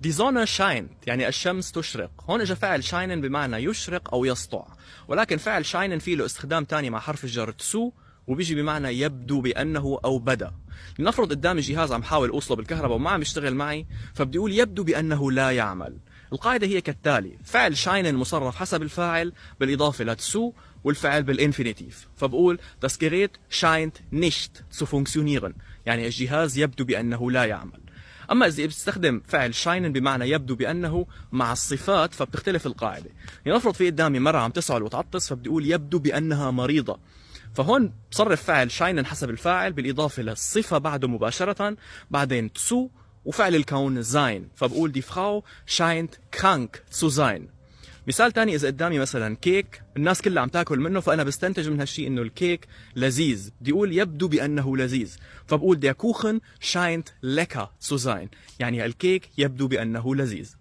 Die Sonne scheint يعني الشمس تشرق. هون اجى فعل شاينن بمعنى يشرق او يسطع، ولكن فعل شاينن فيه له استخدام تاني مع حرف الجر تسو، وبيجي بمعنى يبدو بانه او بدا. لنفرض قدامي جهاز عم حاول اوصله بالكهرباء وما عم يشتغل معي، فبدي اقول يبدو بانه لا يعمل. القاعده هي كالتالي: فعل شاينن مصرف حسب الفاعل بالاضافه لتسو، والفعل بالانفينيتيف. فبقول das Gerät scheint nicht zu funktionieren، يعني الجهاز يبدو بانه لا يعمل. اما اذا بتستخدم فعل شاينن بمعنى يبدو بانه مع الصفات فبتختلف القاعده. يعني نفرض في قدامي مره عم تسعل وتعطس، فبدي اقول يبدو بانها مريضه. فهون بصرف فعل شاينن حسب الفاعل بالاضافه للصفه بعده مباشره، بعدين تسو وفعل الكون زاين، فبقول دي فراو scheint krank zu sein. مثال تاني: اذا قدامي مثلا كيك الناس كلها عم تاكل منه، فانا بستنتج من هالشيء انه الكيك لذيذ، بدي اقول يبدو بانه لذيذ، فبقول der Kuchen scheint lecker zu sein، يعني الكيك يبدو بانه لذيذ.